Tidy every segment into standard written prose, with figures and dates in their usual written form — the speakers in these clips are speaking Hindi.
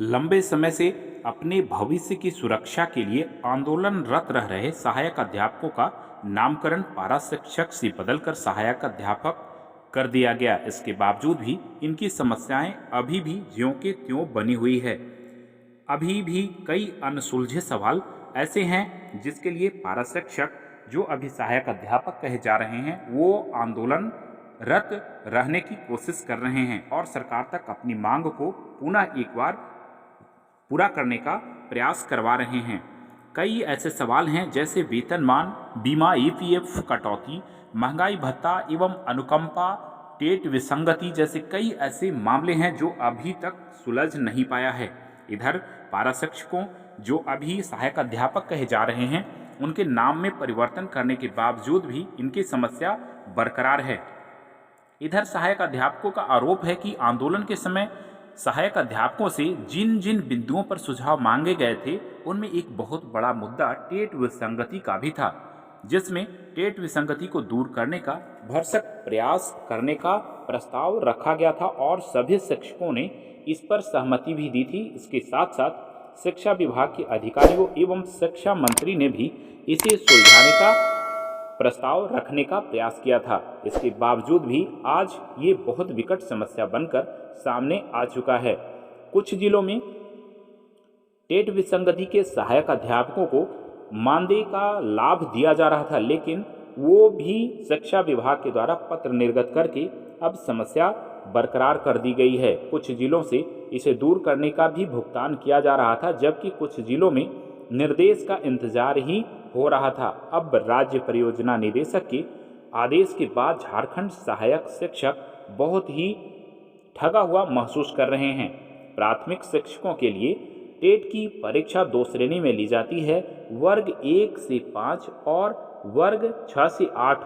लंबे समय से अपने भविष्य की सुरक्षा के लिए आंदोलनरत रह रहे सहायक अध्यापकों का नामकरण पारा शिक्षक से बदलकर सहायक अध्यापक कर दिया गया। इसके बावजूद भी इनकी समस्याएं अभी भी ज्यों के त्यों बनी हुई है। अभी भी कई अनसुलझे सवाल ऐसे हैं जिसके लिए पारा शिक्षक जो अभी सहायक अध्यापक कहे जा रहे हैं वो आंदोलनरत रहने की कोशिश कर रहे हैं और सरकार तक अपनी मांग को पुनः एक बार पूरा करने का प्रयास करवा रहे हैं। कई ऐसे सवाल हैं जैसे वेतनमान, बीमा, ईपीएफ कटौती, महंगाई भत्ता एवं अनुकंपा, टेट विसंगति जैसे कई ऐसे मामले हैं जो अभी तक सुलझ नहीं पाया है। इधर पारा शिक्षकों जो अभी सहायक अध्यापक कहे जा रहे हैं उनके नाम में परिवर्तन करने के बावजूद भी इनकी समस्या बरकरार है। इधर सहायक अध्यापकों का आरोप है कि आंदोलन के समय सहायक अध्यापकों से जिन जिन बिंदुओं पर सुझाव मांगे गए थे उनमें एक बहुत बड़ा मुद्दा टेट विसंगति का भी था, जिसमें टेट विसंगति को दूर करने का भरसक प्रयास करने का प्रस्ताव रखा गया था और सभी शिक्षकों ने इस पर सहमति भी दी थी। इसके साथ साथ शिक्षा विभाग के अधिकारियों एवं शिक्षा मंत्री ने भी इसे सुलझाने का प्रस्ताव रखने का प्रयास किया था। इसके बावजूद भी आज ये बहुत विकट समस्या बनकर सामने आ चुका है। कुछ जिलों में टेट विसंगति के सहायक अध्यापकों को मानदेय का लाभ दिया जा रहा था, लेकिन वो भी शिक्षा विभाग के द्वारा पत्र निर्गत करके अब समस्या बरकरार कर दी गई है। कुछ जिलों से इसे दूर करने का भी भुगतान किया जा रहा था, जबकि कुछ जिलों में निर्देश का इंतजार ही हो रहा था। अब राज्य परियोजना निदेशक के आदेश के बाद झारखंड सहायक शिक्षक बहुत ही ठगा हुआ महसूस कर रहे हैं। प्राथमिक शिक्षकों के लिए टेट की परीक्षा 2 श्रेणी में ली जाती है, वर्ग 1 से 5 और वर्ग 6 से 8।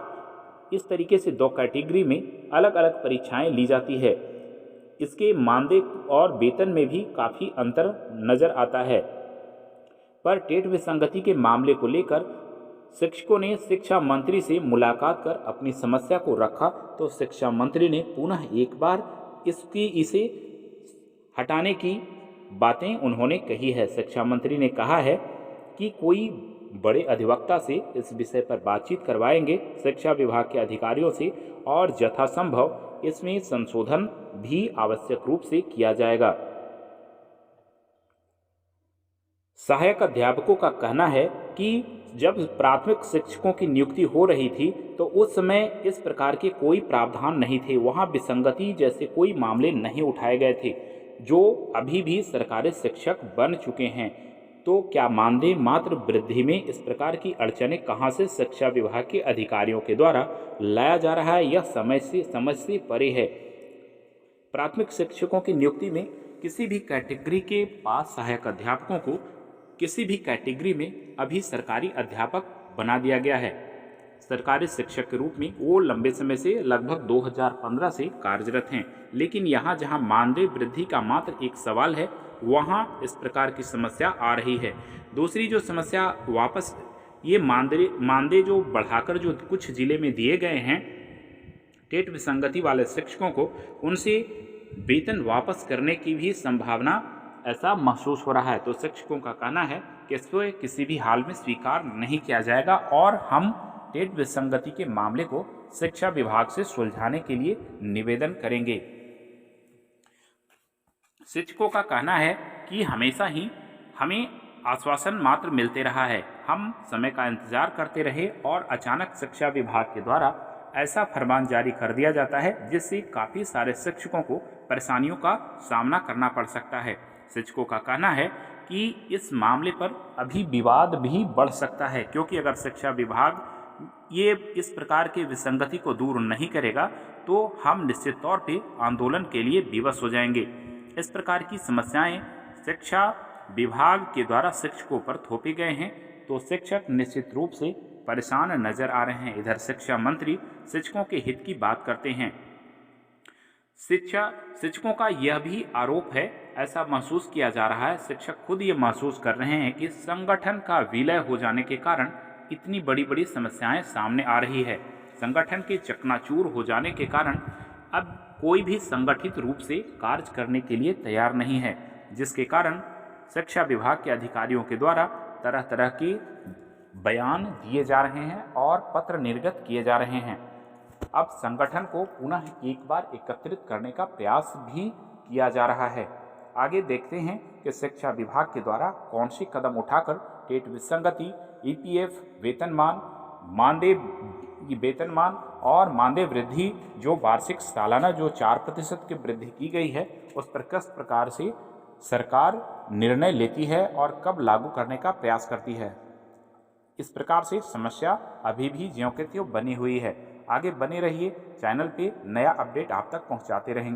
इस तरीके से 2 कैटेगरी में अलग अलग परीक्षाएं ली जाती है। इसके मानदेय और वेतन में भी काफ़ी अंतर नज़र आता है। पर टेट विसंगति के मामले को लेकर शिक्षकों ने शिक्षा मंत्री से मुलाकात कर अपनी समस्या को रखा तो शिक्षा मंत्री ने पुनः एक बार इसे हटाने की बातें उन्होंने कही है। शिक्षा मंत्री ने कहा है कि कोई बड़े अधिवक्ता से इस विषय पर बातचीत करवाएंगे, शिक्षा विभाग के अधिकारियों से, और यथासंभव इसमें संशोधन भी आवश्यक रूप से किया जाएगा। सहायक अध्यापकों का कहना है कि जब प्राथमिक शिक्षकों की नियुक्ति हो रही थी तो उस समय इस प्रकार के कोई प्रावधान नहीं थे, वहाँ विसंगति जैसे कोई मामले नहीं उठाए गए थे। जो अभी भी सरकारी शिक्षक बन चुके हैं तो क्या मानदेय मात्र वृद्धि में इस प्रकार की अड़चनें कहाँ से शिक्षा विभाग के अधिकारियों के द्वारा लाया जा रहा है, यह समझ से परे है। प्राथमिक शिक्षकों की नियुक्ति में किसी भी कैटेगरी के पास सहायक अध्यापकों को किसी भी कैटेगरी में अभी सरकारी अध्यापक बना दिया गया है। सरकारी शिक्षक के रूप में वो लंबे समय से लगभग 2015 से कार्यरत हैं, लेकिन यहाँ जहाँ मानदेय वृद्धि का मात्र एक सवाल है वहाँ इस प्रकार की समस्या आ रही है। दूसरी जो समस्या वापस ये मानदेय जो बढ़ाकर जो कुछ जिले में दिए गए हैं टेट विसंगति वाले शिक्षकों को, उनसे वेतन वापस करने की भी संभावना ऐसा महसूस हो रहा है। तो शिक्षकों का कहना है कि इसको किसी भी हाल में स्वीकार नहीं किया जाएगा और हम टेट विसंगति के मामले को शिक्षा विभाग से सुलझाने के लिए निवेदन करेंगे। शिक्षकों का कहना है कि हमेशा ही हमें आश्वासन मात्र मिलते रहा है, हम समय का इंतजार करते रहे और अचानक शिक्षा विभाग के द्वारा ऐसा फरमान जारी कर दिया जाता है जिससे काफ़ी सारे शिक्षकों को परेशानियों का सामना करना पड़ सकता है। शिक्षकों का कहना है कि इस मामले पर अभी विवाद भी बढ़ सकता है, क्योंकि अगर शिक्षा विभाग ये इस प्रकार के विसंगति को दूर नहीं करेगा तो हम निश्चित तौर पे आंदोलन के लिए विवश हो जाएंगे। इस प्रकार की समस्याएं शिक्षा विभाग के द्वारा शिक्षकों पर थोपे गए हैं तो शिक्षक निश्चित रूप से परेशान नजर आ रहे हैं। इधर शिक्षा मंत्री शिक्षकों के हित की बात करते हैं। शिक्षकों का यह भी आरोप है, ऐसा महसूस किया जा रहा है, शिक्षक खुद ये महसूस कर रहे हैं कि संगठन का विलय हो जाने के कारण इतनी बड़ी बड़ी समस्याएं सामने आ रही है। संगठन के चकनाचूर हो जाने के कारण अब कोई भी संगठित रूप से कार्य करने के लिए तैयार नहीं है। जिसके कारण शिक्षा विभाग के अधिकारियों के द्वारा तरह तरह की बयान दिए जा रहे हैं और पत्र निर्गत किए जा रहे हैं। अब संगठन को पुनः एक बार एकत्रित करने का प्रयास भी किया जा रहा है। आगे देखते हैं कि शिक्षा विभाग के द्वारा कौन से कदम उठाकर टेट विसंगति, ईपीएफ वेतनमान, मानदेय वेतनमान और मानदेय वृद्धि जो वार्षिक सालाना जो 4% की वृद्धि की गई है, उस पर किस प्रकार से सरकार निर्णय लेती है और कब लागू करने का प्रयास करती है। इस प्रकार से समस्या अभी भी ज्यों के त्यों बनी हुई है। आगे बने रहिए, चैनल पे नया अपडेट आप तक पहुंचाते रहेंगे।